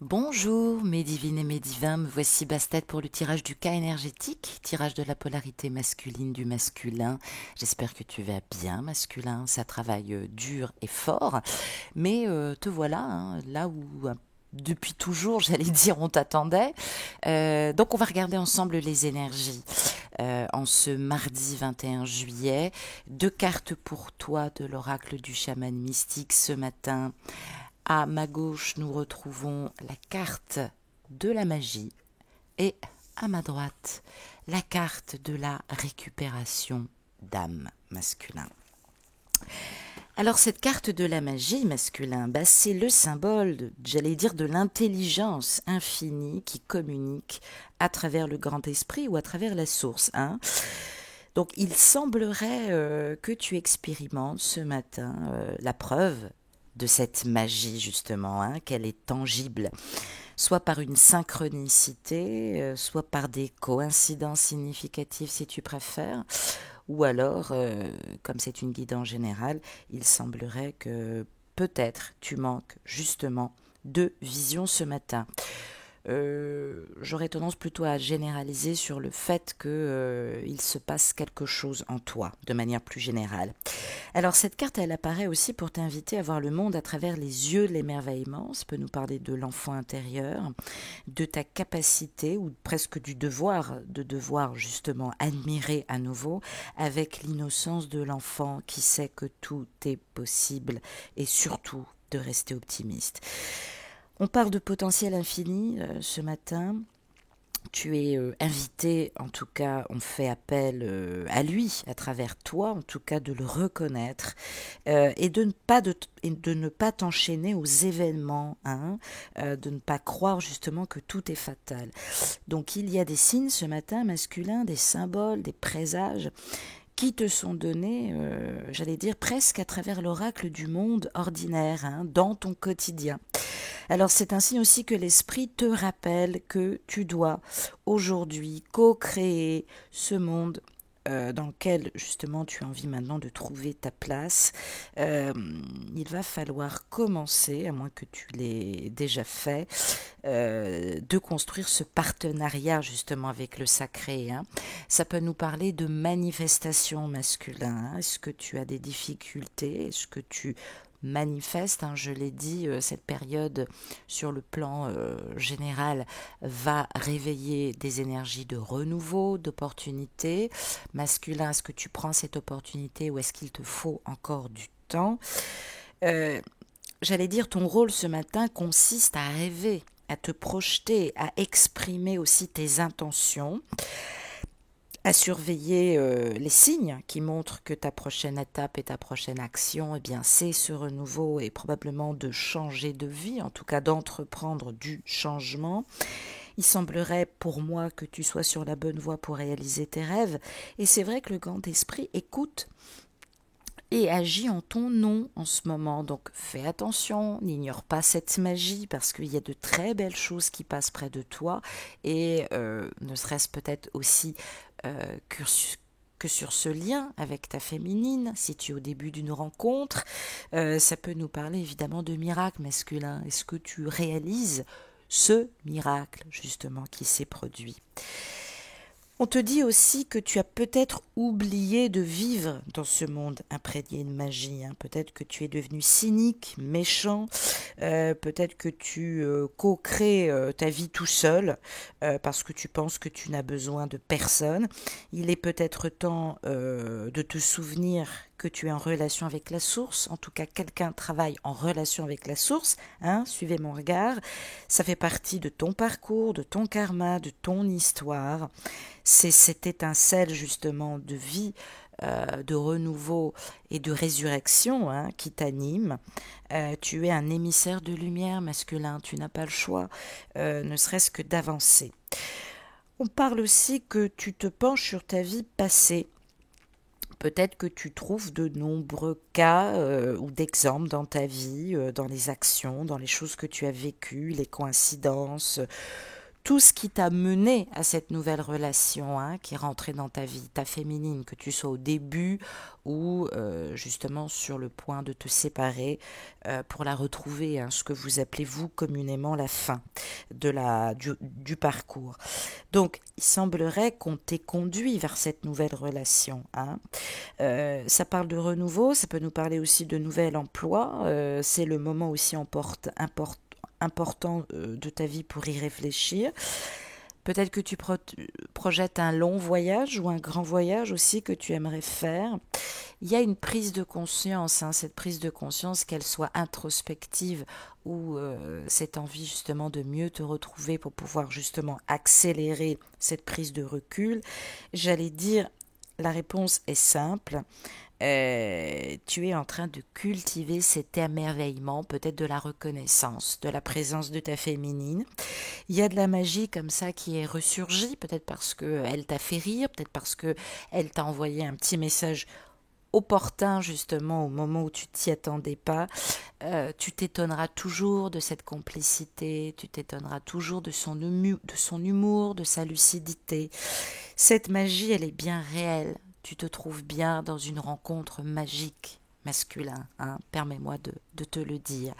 Bonjour mes divines et mes divins, me voici Bastet pour le tirage du cas énergétique, tirage de la polarité masculine du masculin. J'espère que tu vas bien masculin, ça travaille dur et fort, mais te voilà, là où depuis toujours j'allais dire on t'attendait. Donc on va regarder ensemble les énergies. En ce mardi 21 juillet, deux cartes pour toi de l'oracle du chaman mystique ce matin. À ma gauche, nous retrouvons la carte de la magie et à ma droite, la carte de la récupération d'âme masculin. Alors cette carte de la magie masculin, c'est le symbole, j'allais dire, de l'intelligence infinie qui communique à travers le grand esprit ou à travers la source. Donc il semblerait que tu expérimentes ce matin la preuve de cette magie justement, qu'elle est tangible, soit par une synchronicité, soit par des coïncidences significatives si tu préfères, ou alors, comme c'est une guidance générale, il semblerait que peut-être tu manques justement de vision ce matin. J'aurais tendance plutôt à généraliser sur le fait qu'il se passe quelque chose en toi, de manière plus générale. Alors cette carte, elle apparaît aussi pour t'inviter à voir le monde à travers les yeux de l'émerveillement. Ça peut nous parler de l'enfant intérieur, de ta capacité ou presque du devoir, de devoir justement admirer à nouveau avec l'innocence de l'enfant qui sait que tout est possible et surtout de rester optimiste. On parle de potentiel infini ce matin. Tu es invité, en tout cas, on fait appel à lui, à travers toi, en tout cas, de le reconnaître et de ne pas t'enchaîner aux événements, de ne pas croire justement que tout est fatal. Donc il y a des signes ce matin masculins, des symboles, des présages qui te sont donnés, j'allais dire, presque à travers l'oracle du monde ordinaire, dans ton quotidien. Alors c'est ainsi aussi que l'esprit te rappelle que tu dois aujourd'hui co-créer ce monde dans lequel justement tu as envie maintenant de trouver ta place. Il va falloir commencer, à moins que tu l'aies déjà fait, de construire ce partenariat justement avec le sacré. Ça peut nous parler de manifestation masculin. Est-ce que tu as des difficultés? Est-ce que tu manifeste, je l'ai dit, cette période sur le plan général va réveiller des énergies de renouveau, d'opportunité. Masculin, est-ce que tu prends cette opportunité ou est-ce qu'il te faut encore du temps? J'allais dire, ton rôle ce matin consiste à rêver, à te projeter, à exprimer aussi tes intentions, à surveiller les signes qui montrent que ta prochaine étape et ta prochaine action, c'est ce renouveau et probablement de changer de vie, en tout cas d'entreprendre du changement. Il semblerait pour moi que tu sois sur la bonne voie pour réaliser tes rêves. Et c'est vrai que le grand esprit écoute et agit en ton nom en ce moment. Donc fais attention, n'ignore pas cette magie parce qu'il y a de très belles choses qui passent près de toi et ne serait-ce peut-être aussi que sur ce lien avec ta féminine, si tu es au début d'une rencontre, ça peut nous parler évidemment de miracle masculin. Est-ce que tu réalises ce miracle justement qui s'est produit? On te dit aussi que tu as peut-être oublié de vivre dans ce monde imprégné de magie. Peut-être que tu es devenu cynique, méchant. Peut-être que tu co-crées ta vie tout seul parce que tu penses que tu n'as besoin de personne. Il est peut-être temps de te souvenir que tu es en relation avec la source. En tout cas, quelqu'un travaille en relation avec la source. Suivez mon regard. Ça fait partie de ton parcours, de ton karma, de ton histoire. C'est cette étincelle justement de vie, de renouveau et de résurrection qui t'anime. Tu es un émissaire de lumière masculin, tu n'as pas le choix, ne serait-ce que d'avancer. On parle aussi que tu te penches sur ta vie passée. Peut-être que tu trouves de nombreux cas ou d'exemples dans ta vie, dans les actions, dans les choses que tu as vécues, les coïncidences, tout ce qui t'a mené à cette nouvelle relation, hein, qui est rentrée dans ta vie, ta féminine, que tu sois au début ou justement sur le point de te séparer pour la retrouver, hein, ce que vous appelez vous communément la fin du parcours. Donc, il semblerait qu'on t'ait conduit vers cette nouvelle relation, hein. Ça parle de renouveau, ça peut nous parler aussi de nouvel emploi. C'est le moment aussi important de ta vie pour y réfléchir. Peut-être que tu projettes un long voyage ou un grand voyage aussi que tu aimerais faire. Il y a une prise de conscience, hein, cette prise de conscience, qu'elle soit introspective ou cette envie justement de mieux te retrouver pour pouvoir justement accélérer cette prise de recul. J'allais dire, la réponse est simple. Tu es en train de cultiver cet émerveillement, peut-être de la reconnaissance, de la présence de ta féminine. Il y a de la magie comme ça qui est ressurgie, peut-être parce qu'elle t'a fait rire, peut-être parce qu'elle t'a envoyé un petit message opportun justement au moment où tu t'y attendais pas. Tu t'étonneras toujours de cette complicité, tu t'étonneras toujours de son humour, de sa lucidité. Cette magie, elle est bien réelle. Tu te trouves bien dans une rencontre magique masculin, hein, permets-moi de te le dire.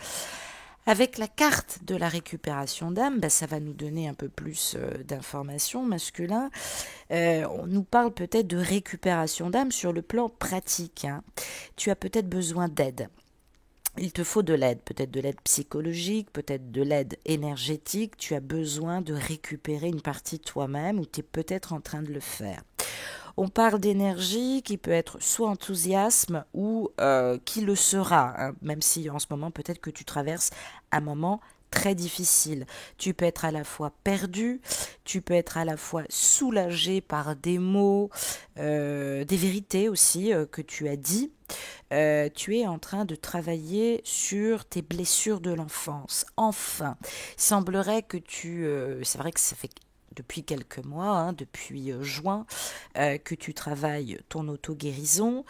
Avec la carte de la récupération d'âme, ben, ça va nous donner un peu plus d'informations masculin. On nous parle peut-être de récupération d'âme sur le plan pratique, hein. Tu as peut-être besoin d'aide. Il te faut de l'aide, peut-être de l'aide psychologique, peut-être de l'aide énergétique. Tu as besoin de récupérer une partie de toi-même ou tu es peut-être en train de le faire. On parle d'énergie qui peut être soit enthousiasme ou qui le sera, hein, même si en ce moment peut-être que tu traverses un moment très difficile. Tu peux être à la fois perdu, tu peux être à la fois soulagé par des mots, des vérités aussi que tu as dit. Tu es en train de travailler sur tes blessures de l'enfance. Enfin, il semblerait que c'est vrai que ça fait depuis quelques mois, hein, depuis juin, que tu travailles ton auto-guérison.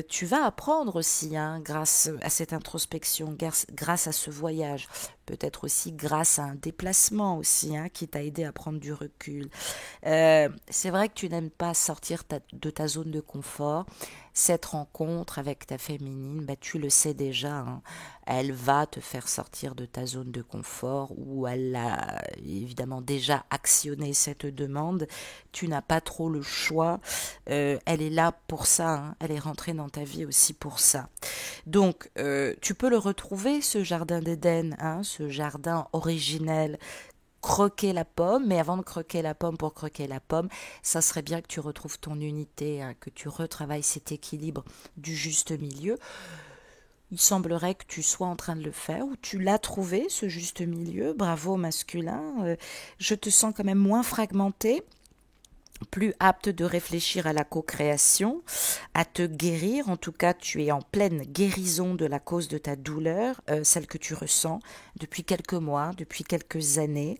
Tu vas apprendre aussi, hein, grâce à cette introspection, grâce à ce voyage, peut-être aussi grâce à un déplacement aussi, hein, qui t'a aidé à prendre du recul. C'est vrai que tu n'aimes pas sortir de ta zone de confort. Cette rencontre avec ta féminine, bah, tu le sais déjà, hein, elle va te faire sortir de ta zone de confort ou elle a évidemment déjà actionné cette demande. Tu n'as pas trop le choix. Elle est là pour ça, hein, elle est rentrée dans ta vie aussi pour ça. Donc, tu peux le retrouver, ce jardin d'Éden, hein, ce jardin originel. Croquer la pomme, mais avant de croquer la pomme pour croquer la pomme, ça serait bien que tu retrouves ton unité, hein, que tu retravailles cet équilibre du juste milieu. Il semblerait que tu sois en train de le faire ou tu l'as trouvé, ce juste milieu. Bravo masculin. Je te sens quand même moins fragmenté, plus apte de réfléchir à la co-création, à te guérir. En tout cas, tu es en pleine guérison de la cause de ta douleur, celle que tu ressens depuis quelques mois, depuis quelques années.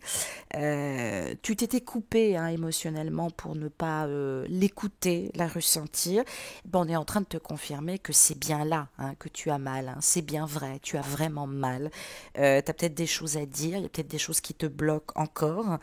Tu t'étais coupé, hein, émotionnellement pour ne pas l'écouter, la ressentir. Ben, on est en train de te confirmer que c'est bien là, hein, que tu as mal. Hein. C'est bien vrai, tu as vraiment mal. Tu as peut-être des choses à dire, il y a peut-être des choses qui te bloquent encore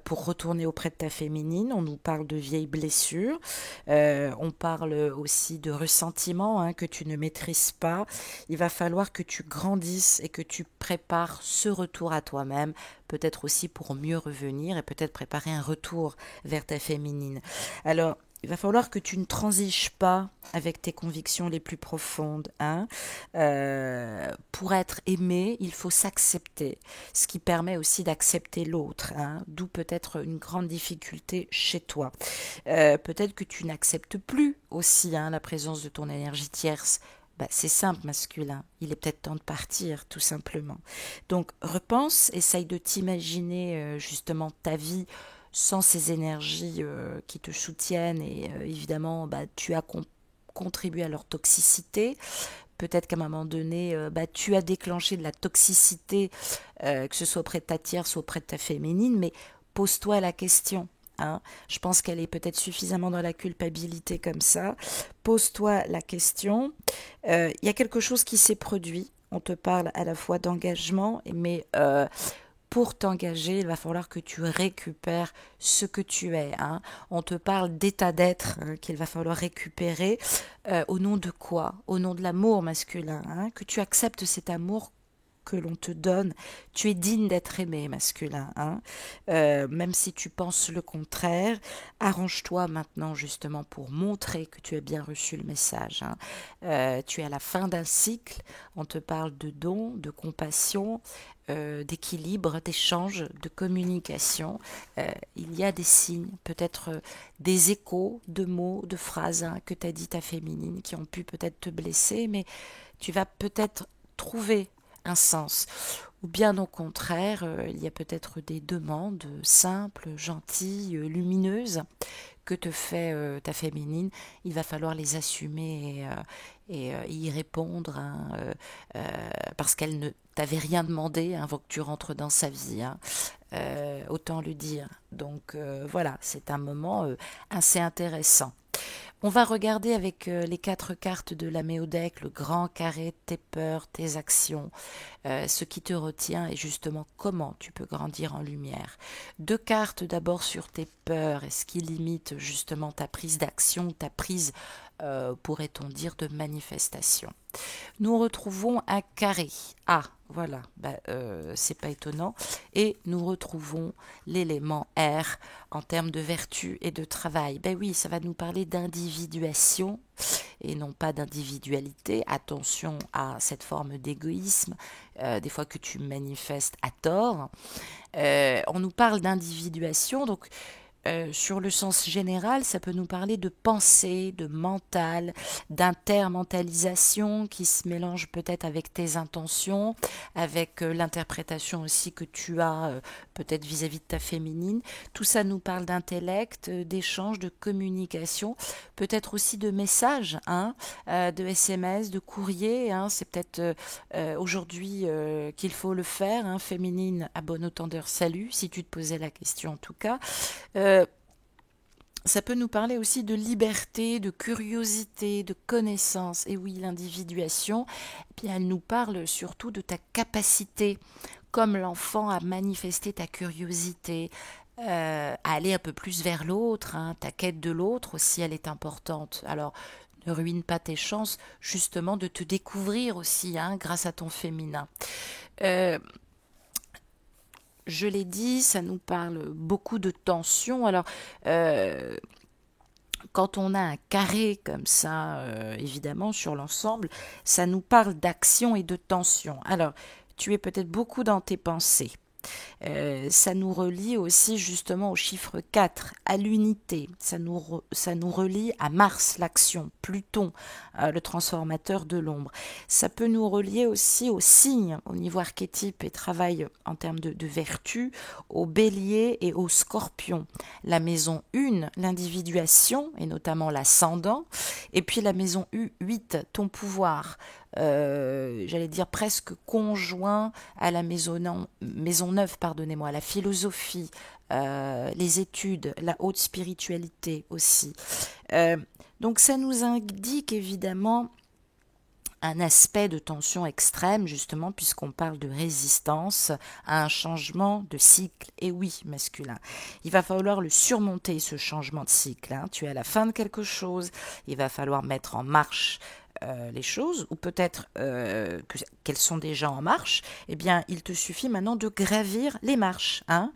pour retourner auprès de ta féminine. On nous parle de vieilles blessures, on parle aussi de ressentiment, hein, que tu ne maîtrises pas. Il va falloir que tu grandisses et que tu prépares ce retour à toi-même, peut-être aussi pour mieux revenir et peut-être préparer un retour vers ta féminine. Alors, il va falloir que tu ne transiges pas avec tes convictions les plus profondes, hein. Pour être aimé, il faut s'accepter, ce qui permet aussi d'accepter l'autre, hein, d'où peut-être une grande difficulté chez toi. Peut-être que tu n'acceptes plus aussi, hein, la présence de ton énergie tierce. Bah, c'est simple, masculin. Il est peut-être temps de partir, tout simplement. Donc, repense, essaye de t'imaginer justement ta vie sans ces énergies qui te soutiennent et évidemment, bah, tu as contribué à leur toxicité. Peut-être qu'à un moment donné, bah, tu as déclenché de la toxicité, que ce soit auprès de ta tierce ou auprès de ta féminine, mais pose-toi la question. Hein. Je pense qu'elle est peut-être suffisamment dans la culpabilité comme ça. Pose-toi la question. Il y a quelque chose qui s'est produit. On te parle à la fois d'engagement, mais pour t'engager, il va falloir que tu récupères ce que tu es. Hein. On te parle d'état d'être qu'il va falloir récupérer. Au nom de quoi? Au nom de l'amour masculin. Hein, que tu acceptes cet amour que l'on te donne. Tu es digne d'être aimé, masculin. Hein. Même si tu penses le contraire, arrange-toi maintenant justement pour montrer que tu as bien reçu le message. Hein. Tu es à la fin d'un cycle. On te parle de don, de compassion, d'équilibre, d'échange, de communication. Il y a des signes, peut-être des échos de mots, de phrases hein, que t'a dit ta féminine qui ont pu peut-être te blesser, mais tu vas peut-être trouver un sens. Ou bien au contraire, il y a peut-être des demandes simples, gentilles, lumineuses que te fait ta féminine. Il va falloir les assumer et y répondre hein, parce qu'elle ne t'avait rien demandé avant que tu rentres dans sa vie. Hein. Autant le dire. Donc voilà, c'est un moment assez intéressant. On va regarder avec les 4 cartes de la Méodec, le grand carré, tes peurs, tes actions, ce qui te retient et justement comment tu peux grandir en lumière. 2 cartes d'abord sur tes peurs et ce qui limite justement ta prise d'action, ta prise, pourrait-on dire, de manifestation. Nous retrouvons un carré. Ah, voilà, c'est pas étonnant. Et nous retrouvons l'élément R en termes de vertu et de travail. Ben oui, ça va nous parler d'individuation et non pas d'individualité. Attention à cette forme d'égoïsme, des fois que tu manifestes à tort. On nous parle d'individuation, donc sur le sens général, ça peut nous parler de pensée, de mental, d'intermentalisation qui se mélange peut-être avec tes intentions, avec l'interprétation aussi que tu as peut-être vis-à-vis de ta féminine. Tout ça nous parle d'intellect, d'échange, de communication, peut-être aussi de messages, hein, de SMS, de courrier. Hein, c'est peut-être aujourd'hui qu'il faut le faire. Hein, féminine à bon entendeur, salut, si tu te posais la question en tout cas. Ça peut nous parler aussi de liberté, de curiosité, de connaissance. Et oui, l'individuation, eh bien, elle nous parle surtout de ta capacité, comme l'enfant, à manifester ta curiosité, à aller un peu plus vers l'autre. Hein. Ta quête de l'autre aussi, elle est importante. Alors, ne ruine pas tes chances, justement, de te découvrir aussi, hein, grâce à ton féminin. Je l'ai dit, ça nous parle beaucoup de tension. Alors, quand on a un carré comme ça, évidemment, sur l'ensemble, ça nous parle d'action et de tension. Alors, tu es peut-être beaucoup dans tes pensées. Ça nous relie aussi justement au chiffre 4, à l'unité. Ça nous relie à Mars, l'action, Pluton, le transformateur de l'ombre. Ça peut nous relier aussi aux signes, au niveau archétype et travail en termes de vertu, au bélier et au scorpion. La maison 1, l'individuation et notamment l'ascendant. Et puis la maison 8, ton pouvoir. J'allais dire presque conjoint à la maison 9, pardonnez-moi, la philosophie, les études, la haute spiritualité aussi. Donc ça nous indique évidemment un aspect de tension extrême, justement, puisqu'on parle de résistance à un changement de cycle. Et oui, masculin. Il va falloir le surmonter, ce changement de cycle. Hein. Tu es à la fin de quelque chose, il va falloir mettre en marche les choses, ou peut-être qu'elles sont déjà en marche, eh bien, il te suffit maintenant de gravir les marches. Hein.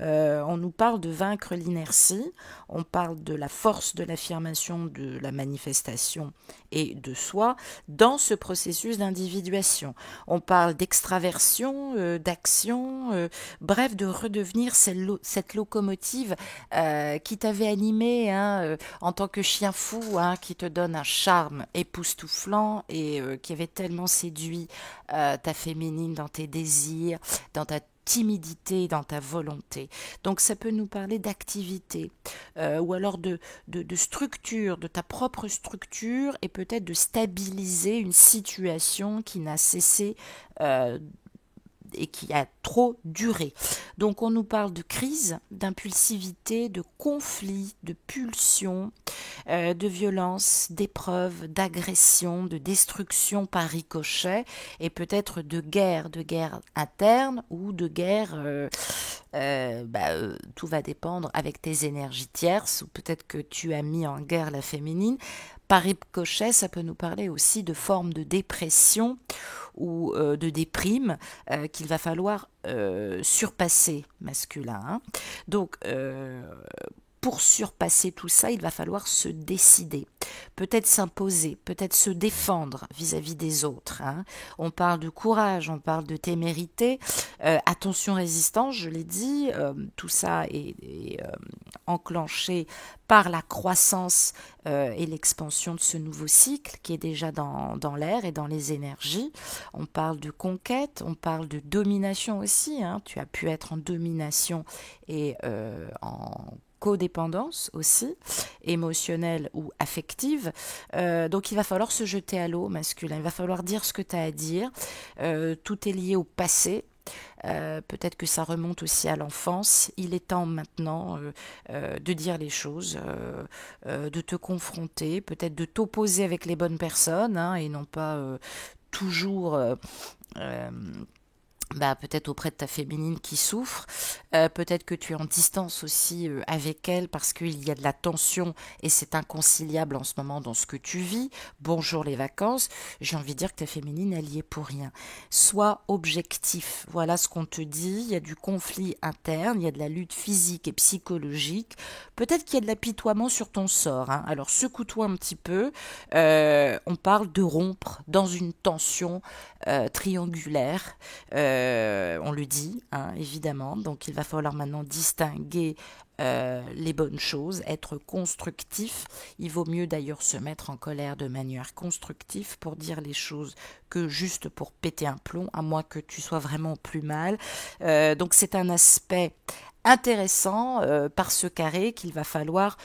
On nous parle de vaincre l'inertie, on parle de la force de l'affirmation, de la manifestation et de soi dans ce processus d'individuation. On parle d'extraversion, d'action, bref, de redevenir cette locomotive qui t'avait animé hein, en tant que chien fou, hein, qui te donne un charme époustouflant et qui avait tellement séduit ta féminine dans tes désirs, dans ta timidité, dans ta volonté. Donc ça peut nous parler d'activité ou alors de structure, de ta propre structure et peut-être de stabiliser une situation qui n'a cessé et qui a trop duré. Donc on nous parle de crise, d'impulsivité, de conflit, de pulsion, de violence, d'épreuve, d'agression, de destruction par ricochet et peut-être de guerre interne ou de guerre, tout va dépendre avec tes énergies tierces ou peut-être que tu as mis en guerre la féminine. Par ricochet, ça peut nous parler aussi de formes de dépression ou de déprime qu'il va falloir surpasser masculin. Hein. Donc, pour surpasser tout ça, il va falloir se décider, peut-être s'imposer, peut-être se défendre vis-à-vis des autres. Hein. On parle de courage, on parle de témérité, attention résistance, je l'ai dit, tout ça est enclenché par la croissance et l'expansion de ce nouveau cycle qui est déjà dans l'air et dans les énergies. On parle de conquête, on parle de domination aussi. Hein. Tu as pu être en domination et en codépendance aussi, émotionnelle ou affective. Donc il va falloir se jeter à l'eau masculin, il va falloir dire ce que tu as à dire. Tout est lié au passé. Peut-être que ça remonte aussi à l'enfance. Il est temps maintenant de dire les choses, de te confronter, peut-être de t'opposer avec les bonnes personnes hein, et non pas toujours peut-être auprès de ta féminine qui souffre, peut-être que tu es en distance aussi avec elle parce qu'il y a de la tension et c'est inconciliable en ce moment dans ce que tu vis. Bonjour les vacances, j'ai envie de dire que ta féminine elle y est pour rien. Sois objectif, voilà ce qu'on te dit, il y a du conflit interne, il y a de la lutte physique et psychologique, peut-être qu'il y a de l'apitoiement sur ton sort, hein. Alors secoue-toi un petit peu, on parle de rompre dans une tension triangulaire, on le dit, hein, évidemment. Donc il va falloir maintenant distinguer les bonnes choses, être constructif. Il vaut mieux d'ailleurs se mettre en colère de manière constructive pour dire les choses que juste pour péter un plomb, à moins que tu sois vraiment plus mal. Donc c'est un aspect intéressant par ce carré qu'il va falloir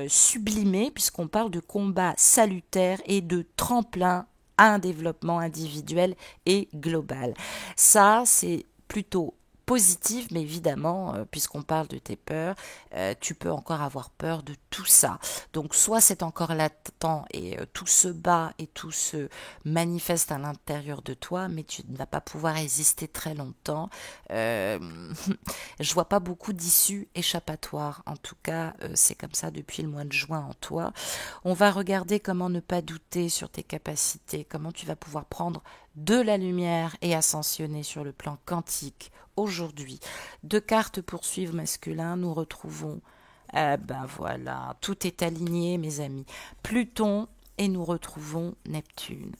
sublimer puisqu'on parle de combat salutaire et de tremplin à un développement individuel et global. Ça, c'est plutôt positif, mais évidemment, puisqu'on parle de tes peurs, tu peux encore avoir peur de tout ça. Donc, soit c'est encore latent et tout se bat et tout se manifeste à l'intérieur de toi, mais tu ne vas pas pouvoir résister très longtemps. Je vois pas beaucoup d'issues échappatoires. En tout cas, c'est comme ça depuis le mois de juin en toi. On va regarder comment ne pas douter sur tes capacités, comment tu vas pouvoir prendre de la lumière et ascensionner sur le plan quantique. Aujourd'hui, 2 cartes pour suivre masculin, nous retrouvons, voilà, tout est aligné mes amis, Pluton et nous retrouvons Neptune.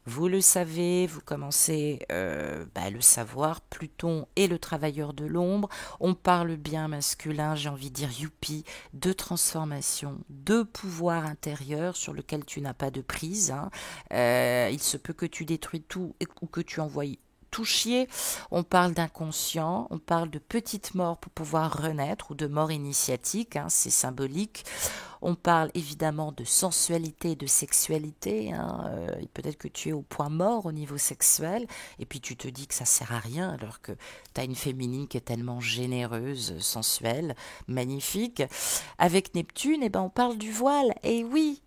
Vous le savez, vous commencez à le savoir, Pluton est le travailleur de l'ombre, on parle bien masculin, j'ai envie de dire youpi, de transformation, de pouvoir intérieur sur lequel tu n'as pas de prise. Hein. Il se peut que tu détruis tout ou que tu envoies tout chier. On parle d'inconscient, on parle de petite mort pour pouvoir renaître ou de mort initiatique, hein, c'est symbolique. On parle évidemment de sensualité et de sexualité. Hein. Peut-être que tu es au point mort au niveau sexuel et puis tu te dis que ça sert à rien alors que tu as une féminine qui est tellement généreuse, sensuelle, magnifique. Avec Neptune, on parle du voile. Et oui,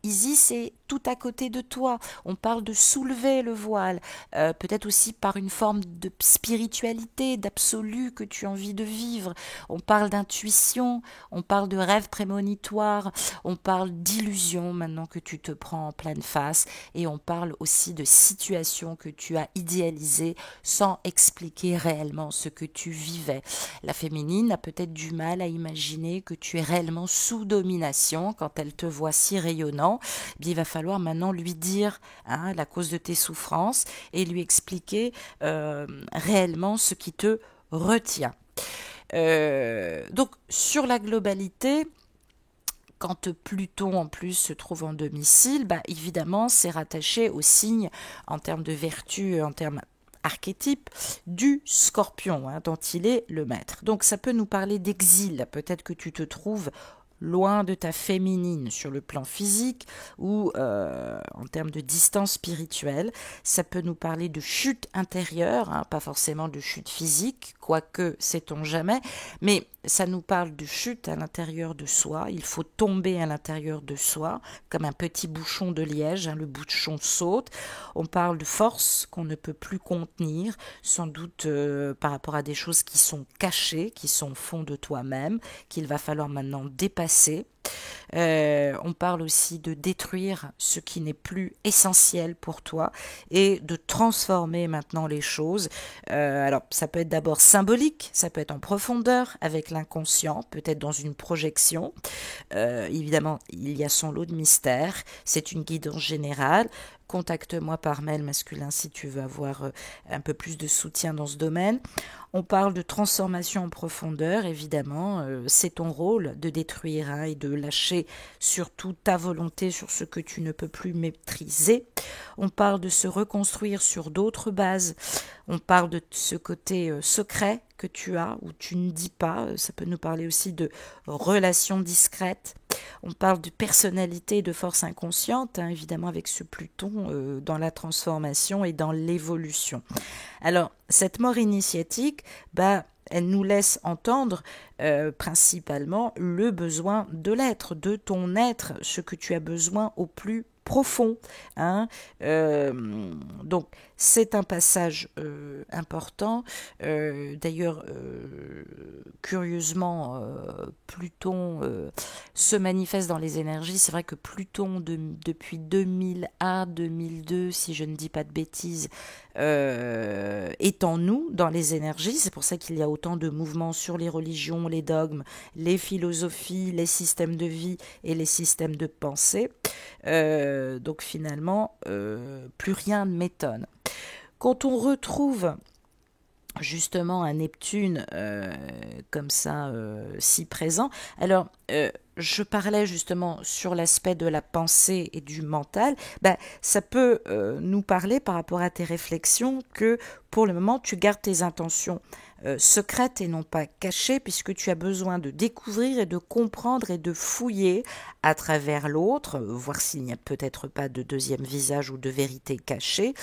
Isis est tout à côté de toi. On parle de soulever le voile, peut-être aussi par une forme de spiritualité, d'absolu que tu as envie de vivre. On parle d'intuition, on parle de rêve prémonitoire, on parle d'illusion maintenant que tu te prends en pleine face et on parle aussi de situations que tu as idéalisées sans expliquer réellement ce que tu vivais. La féminine a peut-être du mal à imaginer que tu es réellement sous domination quand elle te voit si rayonnant. Il va falloir maintenant lui dire la cause de tes souffrances et lui expliquer réellement ce qui te retient. Donc sur la globalité, quand Pluton en plus se trouve en domicile, évidemment c'est rattaché au signe en termes de vertu, en termes archétype du Scorpion, dont il est le maître. Donc ça peut nous parler d'exil, peut-être que tu te trouves loin de ta féminine sur le plan physique ou en termes de distance spirituelle. Ça peut nous parler de chute intérieure, hein, pas forcément de chute physique, quoique sait-on jamais, mais ça nous parle de chute à l'intérieur de soi. Il faut tomber à l'intérieur de soi, comme un petit bouchon de liège, hein, le bouchon saute. On parle de force qu'on ne peut plus contenir, sans doute par rapport à des choses qui sont cachées, qui sont au fond de toi-même, qu'il va falloir maintenant dépasser. On parle aussi de détruire ce qui n'est plus essentiel pour toi et de transformer maintenant les choses. Alors, ça peut être d'abord symbolique, ça peut être en profondeur avec l'inconscient, peut-être dans une projection. Évidemment, il y a son lot de mystères. C'est une guidance générale. Contacte-moi par mail masculin si tu veux avoir un peu plus de soutien dans ce domaine. On parle de transformation en profondeur, évidemment, c'est ton rôle de détruire et de lâcher surtout ta volonté sur ce que tu ne peux plus maîtriser. On parle de se reconstruire sur d'autres bases. On parle de ce côté secret que tu as ou tu ne dis pas. Ça peut nous parler aussi de relations discrètes. On parle de personnalité et de force inconsciente, hein, évidemment avec ce Pluton dans la transformation et dans l'évolution. Alors, cette mort initiatique, elle nous laisse entendre principalement le besoin de l'être, de ton être, ce que tu as besoin au plus profond. Hein. Donc, c'est un passage important. D'ailleurs, curieusement, Pluton se manifeste dans les énergies. C'est vrai que Pluton, depuis 2000 à 2002, si je ne dis pas de bêtises, est en nous, dans les énergies. C'est pour ça qu'il y a autant de mouvements sur les religions, les dogmes, les philosophies, les systèmes de vie et les systèmes de pensée. Donc finalement, plus rien ne m'étonne. Quand on retrouve justement un Neptune comme ça, si présent, alors je parlais justement sur l'aspect de la pensée et du mental, ça peut nous parler par rapport à tes réflexions que pour le moment tu gardes tes intentions secrètes et non pas cachées, puisque tu as besoin de découvrir et de comprendre et de fouiller à travers l'autre, voir s'il n'y a peut-être pas de deuxième visage ou de vérité cachée.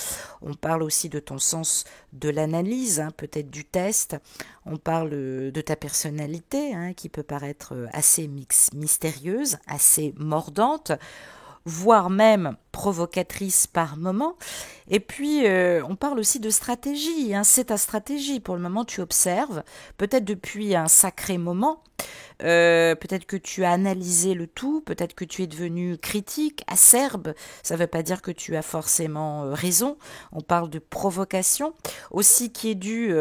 On parle aussi de ton sens de l'analyse, hein, peut-être du test. On parle de ta personnalité, hein, qui peut paraître assez mystérieuse, assez mordante, voire même provocatrice par moment. Et puis, on parle aussi de stratégie. Hein. C'est ta stratégie. Pour le moment, tu observes, peut-être depuis un sacré moment, peut-être que tu as analysé le tout, peut-être que tu es devenu critique, acerbe. Ça ne veut pas dire que tu as forcément raison. On parle de provocation, aussi qui est due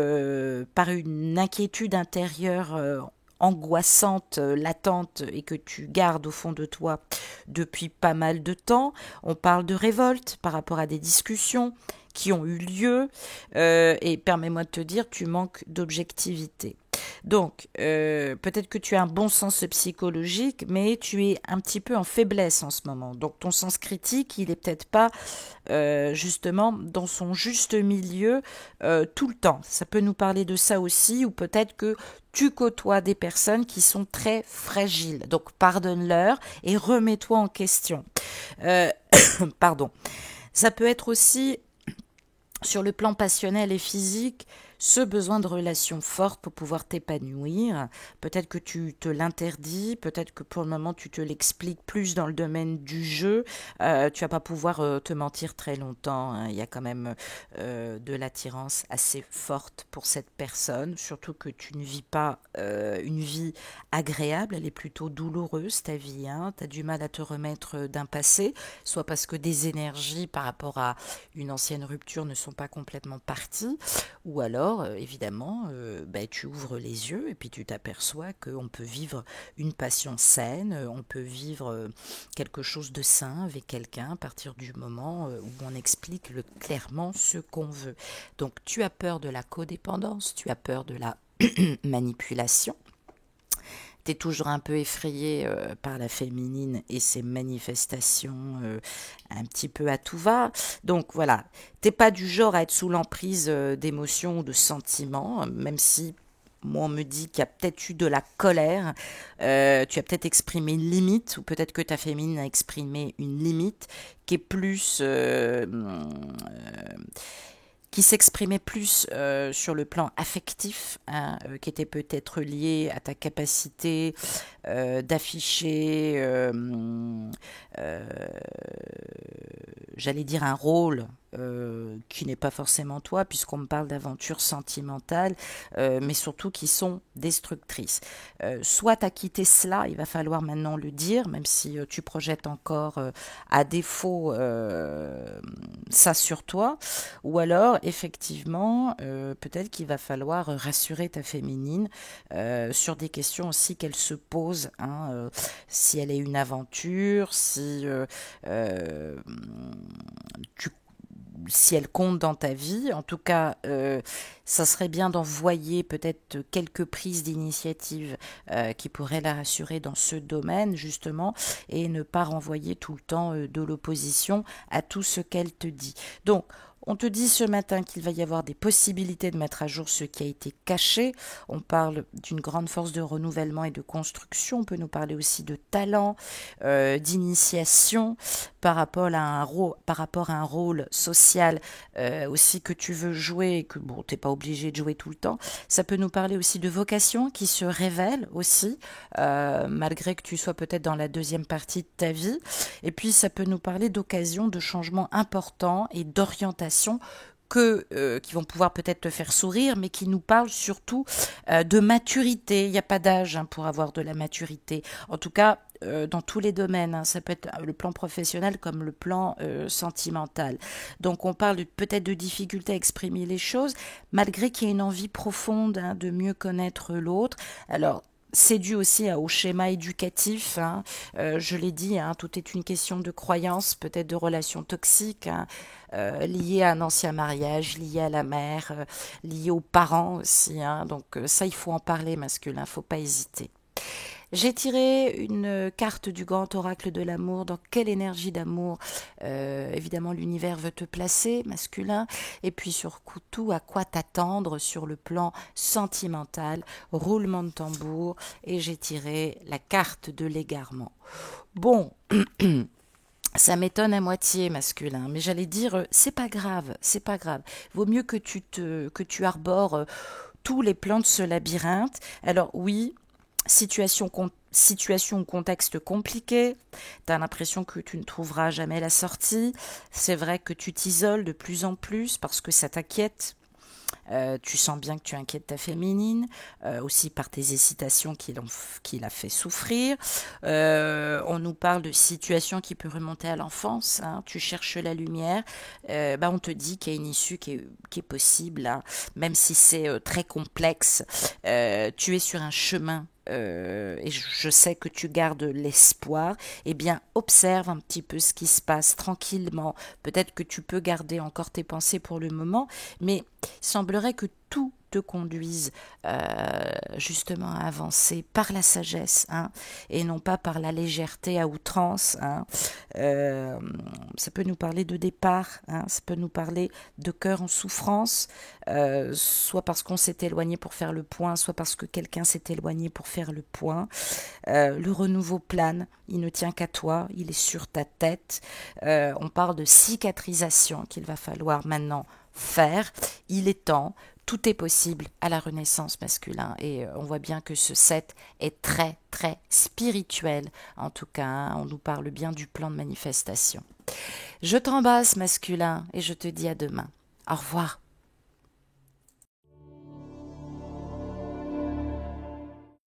par une inquiétude intérieure angoissante, latente et que tu gardes au fond de toi depuis pas mal de temps. On parle de révolte par rapport à des discussions qui ont eu lieu et permets-moi de te dire, tu manques d'objectivité. Donc, peut-être que tu as un bon sens psychologique, mais tu es un petit peu en faiblesse en ce moment. Donc, ton sens critique, il est peut-être pas justement dans son juste milieu tout le temps. Ça peut nous parler de ça aussi, ou peut-être que tu côtoies des personnes qui sont très fragiles. Donc, pardonne-leur et remets-toi en question. Pardon. Ça peut être aussi sur le plan passionnel et physique, ce besoin de relations fortes pour pouvoir t'épanouir. Peut-être que tu te l'interdis, peut-être que pour le moment tu te l'expliques plus dans le domaine du jeu. Tu vas pas pouvoir te mentir très longtemps. Hein. Il y a quand même de l'attirance assez forte pour cette personne, surtout que tu ne vis pas une vie agréable, elle est plutôt douloureuse ta vie. Hein. Tu as du mal à te remettre d'un passé, soit parce que des énergies par rapport à une ancienne rupture ne sont pas complètement parties, ou alors évidemment, tu ouvres les yeux et puis tu t'aperçois qu'on peut vivre une passion saine, on peut vivre quelque chose de sain avec quelqu'un à partir du moment où on explique clairement ce qu'on veut. Donc tu as peur de la codépendance, tu as peur de la manipulation. Tu es toujours un peu effrayé par la féminine et ses manifestations un petit peu à tout va. Donc voilà, t'es pas du genre à être sous l'emprise d'émotions ou de sentiments, même si moi, on me dit qu'il y a peut-être eu de la colère, tu as peut-être exprimé une limite, ou peut-être que ta féminine a exprimé une limite qui est plus... qui s'exprimait plus sur le plan affectif, hein, qui était peut-être lié à ta capacité d'afficher, euh, j'allais dire, un rôle qui n'est pas forcément toi, puisqu'on me parle d'aventures sentimentales, mais surtout qui sont destructrices. Soit tu as quitté cela, il va falloir maintenant le dire, même si tu projettes encore à défaut ça sur toi, ou alors effectivement, peut-être qu'il va falloir rassurer ta féminine sur des questions aussi qu'elle se pose, hein, si elle est une aventure, euh, tu si elle compte dans ta vie. En tout cas, ça serait bien d'envoyer peut-être quelques prises d'initiative qui pourraient la rassurer dans ce domaine, justement, et ne pas renvoyer tout le temps de l'opposition à tout ce qu'elle te dit. Donc, on te dit ce matin qu'il va y avoir des possibilités de mettre à jour ce qui a été caché. On parle d'une grande force de renouvellement et de construction. On peut nous parler aussi de talent, d'initiation par rapport à un rôle social aussi que tu veux jouer et que bon, t'es pas obligé de jouer tout le temps. Ça peut nous parler aussi de vocation qui se révèle aussi, malgré que tu sois peut-être dans la deuxième partie de ta vie. Et puis ça peut nous parler d'occasions, de changements importants et d'orientation qui vont pouvoir peut-être te faire sourire, mais qui nous parlent surtout de maturité. Il n'y a pas d'âge pour avoir de la maturité. En tout cas, dans tous les domaines, hein, ça peut être le plan professionnel comme le plan sentimental. Donc on parle peut-être de difficulté à exprimer les choses, malgré qu'il y ait une envie profonde de mieux connaître l'autre. Alors, c'est dû aussi au schéma éducatif, hein. Je l'ai dit, hein, tout est une question de croyance, peut-être de relations toxiques, hein, liées à un ancien mariage, liées à la mère, liées aux parents aussi, hein. Donc ça, il faut en parler, masculin, faut pas hésiter. J'ai tiré une carte du grand oracle de l'amour. Dans quelle énergie d'amour, évidemment, l'univers veut te placer, masculin. Et puis surtout, à quoi t'attendre sur le plan sentimental, roulement de tambour. Et j'ai tiré la carte de l'égarement. Bon, ça m'étonne à moitié, masculin, mais j'allais dire, c'est pas grave, c'est pas grave. Vaut mieux que tu arbores tous les plans de ce labyrinthe. Alors oui, situation ou contexte compliqué, tu as l'impression que tu ne trouveras jamais la sortie, c'est vrai que tu t'isoles de plus en plus parce que ça t'inquiète. Tu sens bien que tu inquiètes ta féminine, aussi par tes hésitations qui l'a fait souffrir. On nous parle de situations qui peuvent remonter à l'enfance, hein. Tu cherches la lumière, on te dit qu'il y a une issue qui est possible, hein. Même si c'est très complexe, tu es sur un chemin. Et je sais que tu gardes l'espoir, eh bien observe un petit peu ce qui se passe tranquillement. Peut-être que tu peux garder encore tes pensées pour le moment, mais il semblerait que tout te conduise justement à avancer par la sagesse, hein, et non pas par la légèreté à outrance, hein. Ça peut nous parler de départ, hein, ça peut nous parler de cœur en souffrance, soit parce qu'on s'est éloigné pour faire le point, soit parce que quelqu'un s'est éloigné pour faire le point. Le renouveau plane, il ne tient qu'à toi, il est sur ta tête. On parle de cicatrisation qu'il va falloir maintenant faire. Il est temps. Tout est possible à la renaissance masculin et on voit bien que ce 7 est très très spirituel. En tout cas, hein, on nous parle bien du plan de manifestation. Je t'embrasse masculin et je te dis à demain. Au revoir.